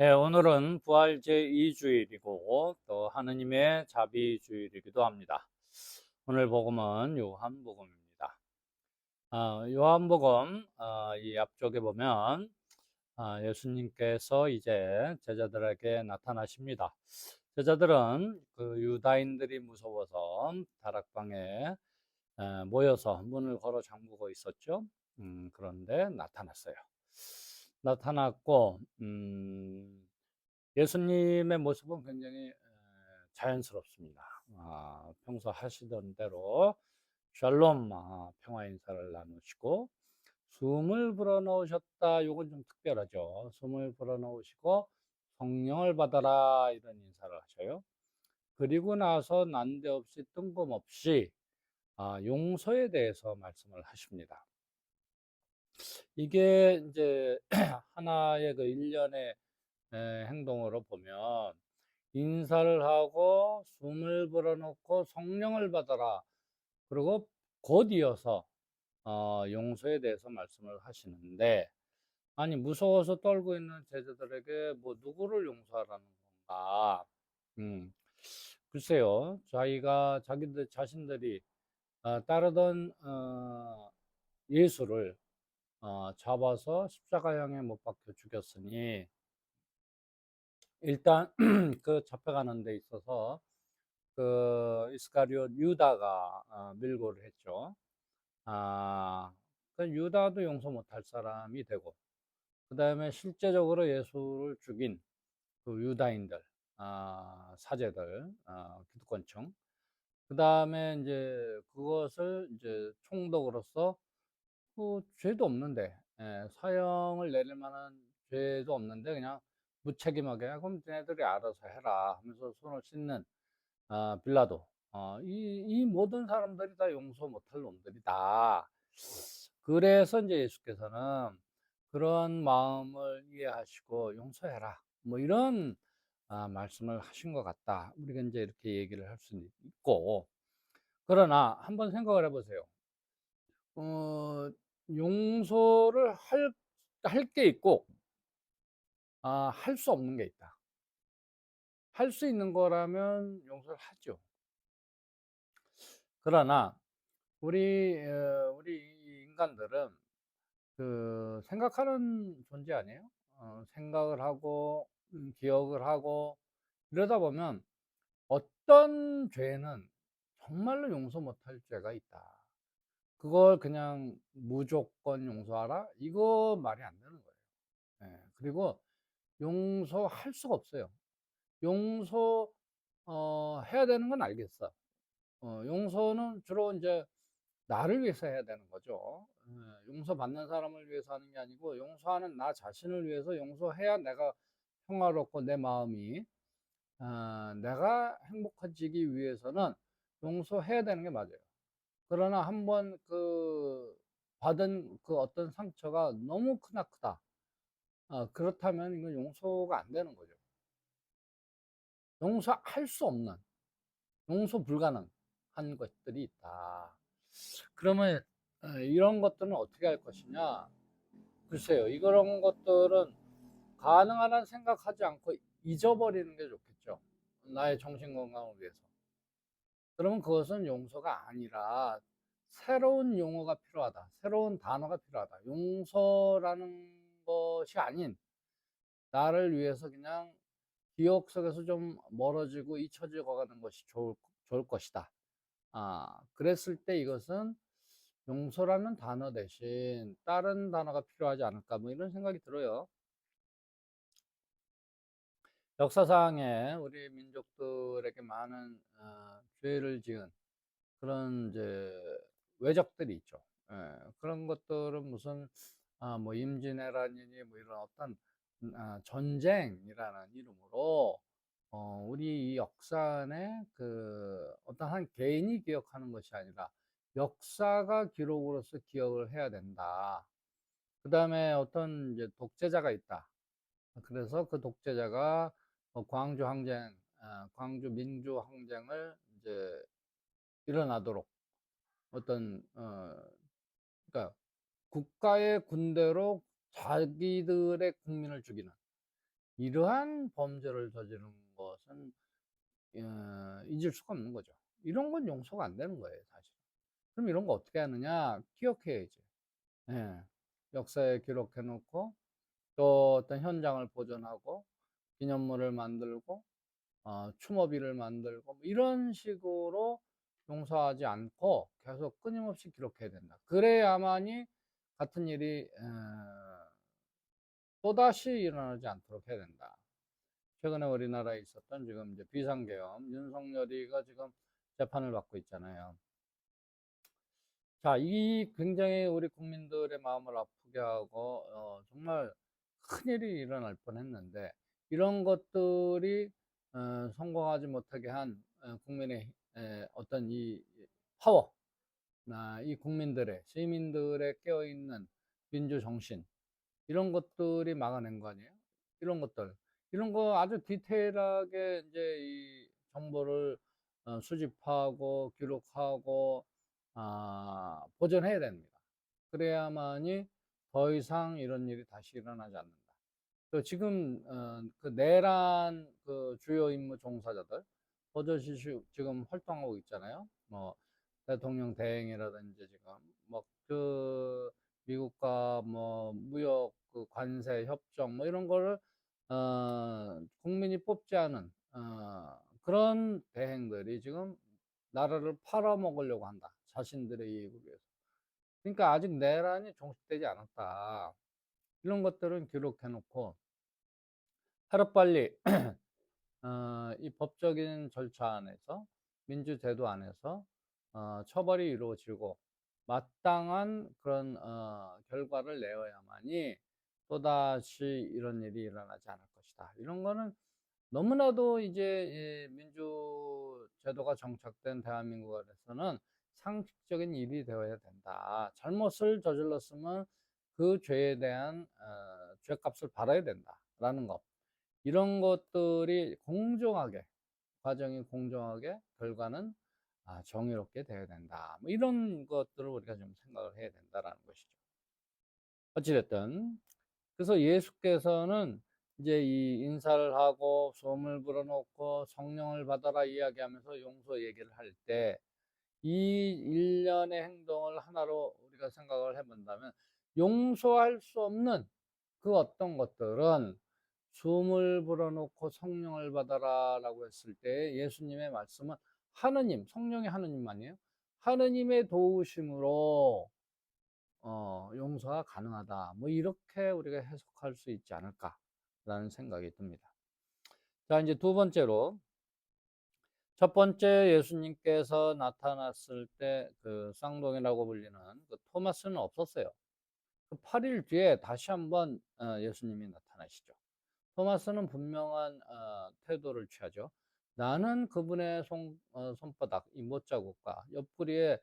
네, 오늘은 부활 제2주일이고 또 하느님의 자비주일이기도 합니다. 오늘 복음은 요한복음입니다. 요한복음 이 앞쪽에 보면 예수님께서 이제 제자들에게 나타나십니다. 제자들은 그 유다인들이 무서워서 다락방에 모여서 문을 걸어 잠그고 있었죠. 그런데 나타났어요. 나타났고 예수님의 모습은 굉장히 자연스럽습니다. 평소 하시던 대로 샬롬, 평화 인사를 나누시고 숨을 불어넣으셨다. 요건 좀 특별하죠. 숨을 불어넣으시고 성령을 받아라 이런 인사를 하셔요. 그리고 나서 난데없이 뜬금없이 용서에 대해서 말씀을 하십니다. 이게 이제 하나의 그 일련의 행동으로 보면 인사를 하고 숨을 불어넣고 성령을 받아라. 그리고 곧 이어서 용서에 대해서 말씀을 하시는데, 아니 무서워서 떨고 있는 제자들에게 뭐 누구를 용서하라는 건가? 음, 글쎄요. 자기들 자신들이 따르던 예수를 잡아서 십자가형에 못 박혀 죽였으니 일단 그 잡혀가는 데 있어서 그 이스카리옷 유다가 밀고를 했죠. 그 유다도 용서 못할 사람이 되고, 그 다음에 실제적으로 예수를 죽인 그 유다인들, 사제들, 기득권층, 그 다음에 이제 그것을 이제 총독으로서 그 죄도 없는데, 사형을 내릴 만한 죄도 없는데 그냥 무책임하게 그럼 걔네들이 알아서 해라 하면서 손을 씻는 빌라도, 이 모든 사람들이 다 용서 못할 놈들이다. 그래서 이제 예수께서는 그런 마음을 이해하시고 용서해라 뭐 이런 말씀을 하신 것 같다. 우리가 이제 이렇게 얘기를 할 수 있고, 그러나 한번 생각을 해보세요. 어, 용서를 할 게 있고, 할 수 없는 게 있다. 할 수 있는 거라면 용서를 하죠. 그러나 우리 인간들은 그 생각하는 존재 아니에요? 생각을 하고 기억을 하고 이러다 보면 어떤 죄는 정말로 용서 못할 죄가 있다. 그걸 그냥 무조건 용서하라? 이거 말이 안 되는 거예요. 그리고 용서할 수가 없어요. 용서 해야 되는 건 알겠어. 용서는 주로 이제 나를 위해서 해야 되는 거죠. 용서받는 사람을 위해서 하는 게 아니고 용서하는 나 자신을 위해서 용서해야 내가 평화롭고 내 마음이 내가 행복해지기 위해서는 용서해야 되는 게 맞아요. 그러나 한번 그 받은 그 어떤 상처가 너무 크다. 그렇다면 이건 용서가 안 되는 거죠. 용서할 수 없는, 용서 불가능한 것들이 있다. 그러면 이런 것들은 어떻게 할 것이냐? 글쎄요, 이런 것들은 가능한 한 생각하지 않고 잊어버리는 게 좋겠죠. 나의 정신 건강을 위해서. 그러면 그것은 용서가 아니라 새로운 용어가 필요하다. 새로운 단어가 필요하다. 용서라는 것이 아닌 나를 위해서 그냥 기억 속에서 좀 멀어지고 잊혀지고 가는 것이 좋을 것이다. 그랬을 때 이것은 용서라는 단어 대신 다른 단어가 필요하지 않을까, 뭐 이런 생각이 들어요. 역사상에 우리 민족들에게 많은 죄를 지은 그런 이제 외적들이 있죠. 그런 것들은 무슨 뭐 임진왜란이니 뭐 이런 어떤 전쟁이라는 이름으로 우리 이 역사의 그 어떤 한 개인이 기억하는 것이 아니라 역사가 기록으로서 기억을 해야 된다. 그 다음에 어떤 이제 독재자가 있다. 그래서 그 독재자가 광주 항쟁, 광주 민주 항쟁을 이제 일어나도록 어떤 그러니까 국가의 군대로 자기들의 국민을 죽이는 이러한 범죄를 저지른 것은 잊을 수가 없는 거죠. 이런 건 용서가 안 되는 거예요, 사실. 그럼 이런 거 어떻게 하느냐? 기억해야지. 예. 역사에 기록해 놓고 또 어떤 현장을 보존하고 기념물을 만들고 추모비를 만들고 뭐 이런 식으로 용서하지 않고 계속 끊임없이 기록해야 된다. 그래야만이 같은 일이 또다시 일어나지 않도록 해야 된다. 최근에 우리나라에 있었던 지금 이제 비상계엄 윤석열이가 지금 재판을 받고 있잖아요. 자, 이 굉장히 우리 국민들의 마음을 아프게 하고 정말 큰일이 일어날 뻔했는데 이런 것들이 성공하지 못하게 한 국민의 어떤 이 파워, 이 국민들의 시민들의 깨어있는 민주 정신 이런 것들이 막아낸 거 아니에요? 이런 것들 이런 거 아주 디테일하게 이제 이 정보를 수집하고 기록하고 보존해야 됩니다. 그래야만이 더 이상 이런 일이 다시 일어나지 않는다. 또 지금 그 내란 그 주요 임무 종사자들 버젓이 지금 활동하고 있잖아요. 뭐 대통령 대행이라든지 지금 뭐 그 미국과 뭐 무역 그 관세 협정 뭐 이런 거를 국민이 뽑지 않은 그런 대행들이 지금 나라를 팔아먹으려고 한다. 자신들의 이익을 위해서. 그러니까 아직 내란이 종식되지 않았다. 이런 것들은 기록해 놓고 하루빨리 이 법적인 절차 안에서 민주제도 안에서 처벌이 이루어지고 마땅한 그런 결과를 내어야만이 또다시 이런 일이 일어나지 않을 것이다. 이런 거는 너무나도 이제 민주제도가 정착된 대한민국 안에서는 상식적인 일이 되어야 된다. 잘못을 저질렀으면 그 죄에 대한 죄값을 받아야 된다라는 것. 이런 것들이 공정하게, 과정이 공정하게, 결과는 정의롭게 되어야 된다. 뭐 이런 것들을 우리가 좀 생각을 해야 된다라는 것이죠. 어찌됐든 그래서 예수께서는 이제 이 인사를 하고 소음을 불어넣고 성령을 받아라 이야기하면서 용서 얘기를 할 때 이 일련의 행동을 하나로 우리가 생각을 해본다면 용서할 수 없는 그 어떤 것들은 숨을 불어넣고 성령을 받아라 라고 했을 때 예수님의 말씀은 하느님, 성령의 하느님만이에요. 하느님의 도우심으로 용서가 가능하다. 뭐 이렇게 우리가 해석할 수 있지 않을까라는 생각이 듭니다. 자, 이제 두 번째로 첫 번째 예수님께서 나타났을 때 그 쌍둥이라고 불리는 그 토마스는 없었어요. 그 8일 뒤에 다시 한번 예수님이 나타나시죠. 토마스는 분명한 태도를 취하죠. 나는 그분의 손바닥, 이 못자국과 옆구리에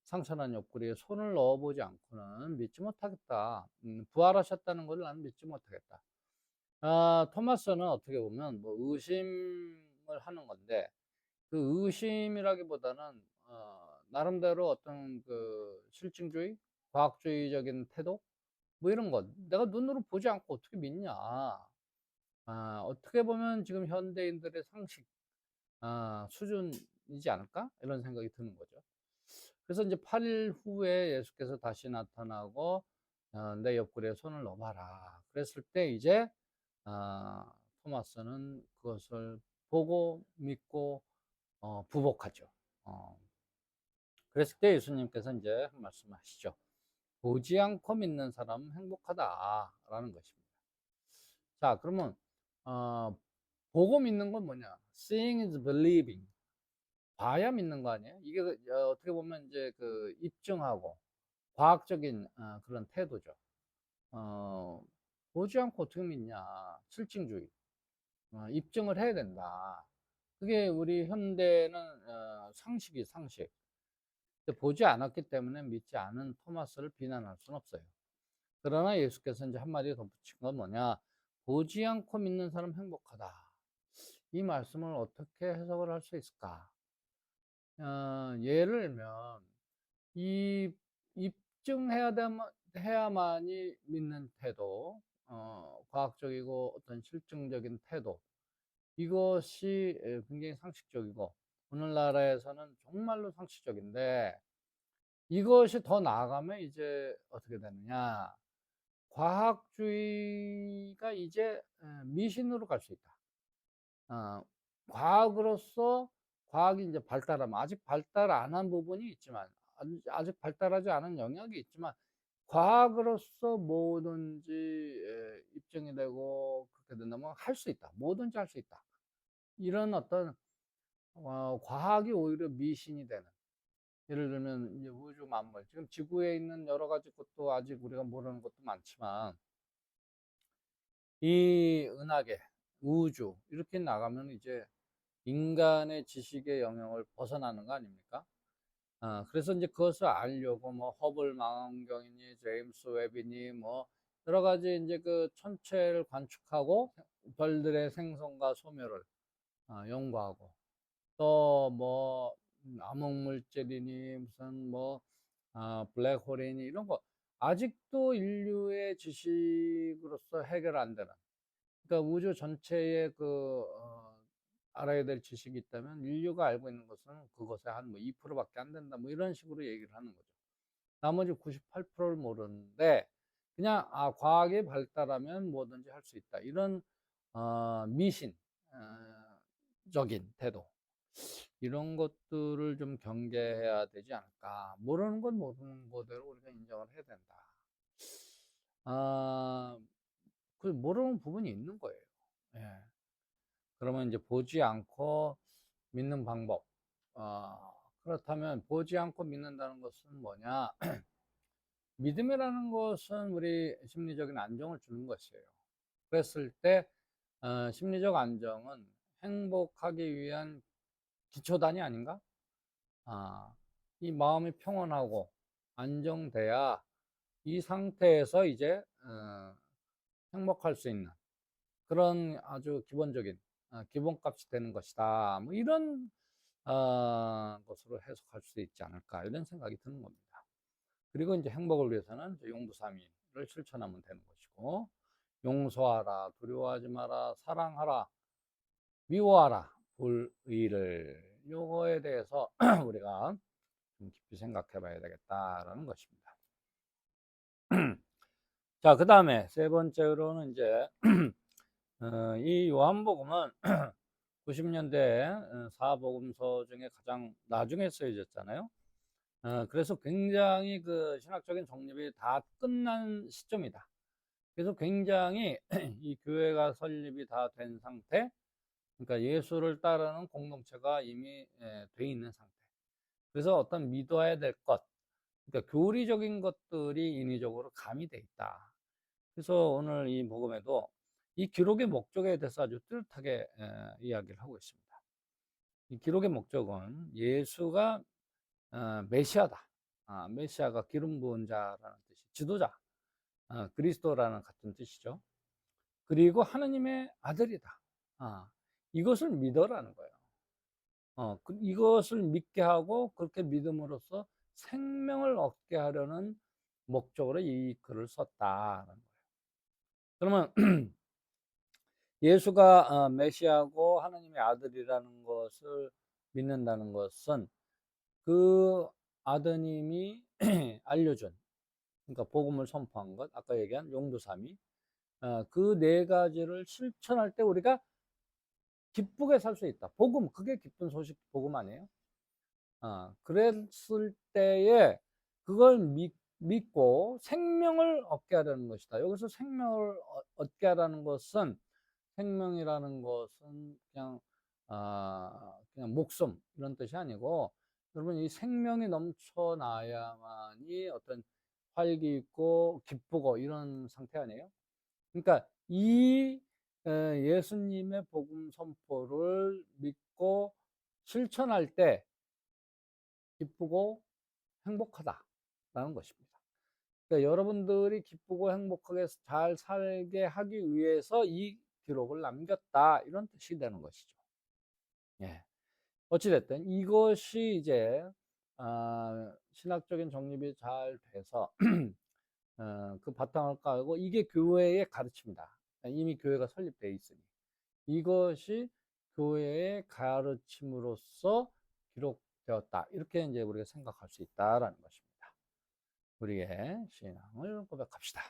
상처난 옆구리에 손을 넣어보지 않고는 믿지 못하겠다. 부활하셨다는 것을 나는 믿지 못하겠다. 토마스는 어떻게 보면 뭐 의심을 하는 건데 그 의심이라기보다는 나름대로 어떤 그 실증주의, 과학주의적인 태도 뭐 이런 것. 내가 눈으로 보지 않고 어떻게 믿냐. 어떻게 보면 지금 현대인들의 상식 수준이지 않을까? 이런 생각이 드는 거죠. 그래서 이제 8일 후에 예수께서 다시 나타나고 내 옆구리에 손을 넣어봐라. 그랬을 때 이제 토마스는 그것을 보고 믿고 부복하죠. 어, 그랬을 때 예수님께서 이제 말씀하시죠. 보지 않고 믿는 사람은 행복하다라는 것입니다. 자, 그러면 보고 믿는 건 뭐냐? Seeing is believing. 봐야 믿는 거 아니에요? 이게 어떻게 보면 이제 그 입증하고 과학적인 그런 태도죠. 어, 보지 않고 어떻게 믿냐? 실증주의. 입증을 해야 된다. 그게 우리 현대는 상식이 상식. 보지 않았기 때문에 믿지 않은 토마스를 비난할 수는 없어요. 그러나 예수께서 이제 한마디 덧붙인 건 뭐냐? 보지 않고 믿는 사람 행복하다. 이 말씀을 어떻게 해석을 할 수 있을까? 예를 들면, 이 입증해야 해야만이 믿는 태도, 과학적이고 어떤 실증적인 태도, 이것이 굉장히 상식적이고 오늘날에서는 정말로 상식적인데, 이것이 더 나아가면 이제 어떻게 되느냐, 과학주의가 이제 미신으로 갈 수 있다. 어, 과학으로서 과학이 이제 발달하면, 아직 발달 안 한 부분이 있지만, 아직 발달하지 않은 영역이 있지만, 과학으로서 뭐든지 입증이 되고 그렇게 된다면 할 수 있다. 뭐든지 할 수 있다. 이런 어떤 과학이 오히려 미신이 되는. 예를 들면 이제 우주 만물, 지금 지구에 있는 여러 가지 것도 아직 우리가 모르는 것도 많지만, 이 은하계, 우주 이렇게 나가면 이제 인간의 지식의 영역을 벗어나는 거 아닙니까? 그래서 이제 그것을 알려고 뭐 허블 망원경이니 제임스 웹이니 뭐 여러 가지 이제 그 천체를 관측하고 별들의 생성과 소멸을 연구하고, 또 뭐 암흑물질이니 무슨 뭐 블랙홀이니 이런 거 아직도 인류의 지식으로서 해결 안 되는, 그러니까 우주 전체의 알아야 될 지식이 있다면 인류가 알고 있는 것은 그것의 한 뭐 2%밖에 안 된다, 뭐 이런 식으로 얘기를 하는 거죠. 나머지 98%를 모르는데, 그냥 과학이 발달하면 뭐든지 할 수 있다, 이런 미신 적인 태도, 이런 것들을 좀 경계해야 되지 않을까. 모르는 건 모르는 거대로 우리가 인정을 해야 된다. 그 모르는 부분이 있는 거예요. 예. 그러면 이제 보지 않고 믿는 방법. 그렇다면 보지 않고 믿는다는 것은 뭐냐? 믿음이라는 것은 우리 심리적인 안정을 주는 것이에요. 그랬을 때 심리적 안정은 행복하기 위한 기초단위 아닌가? 이 마음이 평온하고 안정돼야 이 상태에서 이제 행복할 수 있는 그런 아주 기본적인 기본값이 되는 것이다. 뭐 이런 것으로 해석할 수 있지 않을까, 이런 생각이 드는 겁니다. 그리고 이제 행복을 위해서는 용부삼위를 실천하면 되는 것이고, 용서하라, 두려워하지 마라, 사랑하라, 미워하라, 불의를, 요거에 대해서 우리가 좀 깊이 생각해 봐야 되겠다라는 것입니다. 자, 그 다음에 세 번째로는 이제 이 요한복음은 90년대 사복음서 중에 가장 나중에 쓰여졌잖아요. 그래서 굉장히 그 신학적인 정립이 다 끝난 시점이다. 그래서 굉장히 이 교회가 설립이 다 된 상태, 그러니까 예수를 따르는 공동체가 이미 돼 있는 상태. 그래서 어떤 믿어야 될 것, 그러니까 교리적인 것들이 인위적으로 가미돼 있다. 그래서 오늘 이 복음에도 이 기록의 목적에 대해서 아주 뚜렷하게 이야기를 하고 있습니다. 이 기록의 목적은 예수가 메시아다. 메시아가 기름 부은 자라는 뜻이, 지도자, 그리스도라는 같은 뜻이죠. 그리고 하느님의 아들이다. 이것을 믿어라는 거예요. 이것을 믿게 하고 그렇게 믿음으로써 생명을 얻게 하려는 목적으로 이 글을 썼다라는 거예요. 그러면 예수가 메시아고 하나님의 아들이라는 것을 믿는다는 것은 그 아드님이 알려준, 그러니까 복음을 선포한 것, 아까 얘기한 용두삼위, 그 네 가지를 실천할 때 우리가 기쁘게 살 수 있다. 복음, 그게 기쁜 소식, 복음 아니에요? 그랬을 때에 그걸 믿고 생명을 얻게 하려는 것이다. 여기서 생명을 얻게 하라는 것은, 생명이라는 것은 그냥 목숨 이런 뜻이 아니고, 여러분 이 생명이 넘쳐나야만이 어떤 활기 있고 기쁘고 이런 상태 아니에요? 그러니까 이 예수님의 복음 선포를 믿고 실천할 때 기쁘고 행복하다라는 것입니다. 그러니까 여러분들이 기쁘고 행복하게 잘 살게 하기 위해서 이 기록을 남겼다, 이런 뜻이 되는 것이죠. 예. 어찌됐든 이것이 이제 신학적인 정립이 잘 돼서 그 바탕을 깔고 이게 교회의 가르침이다. 이미 교회가 설립되어 있으니 이것이 교회의 가르침으로서 기록되었다. 이렇게 이제 우리가 생각할 수 있다라는 것입니다. 우리의 신앙을 고백합시다.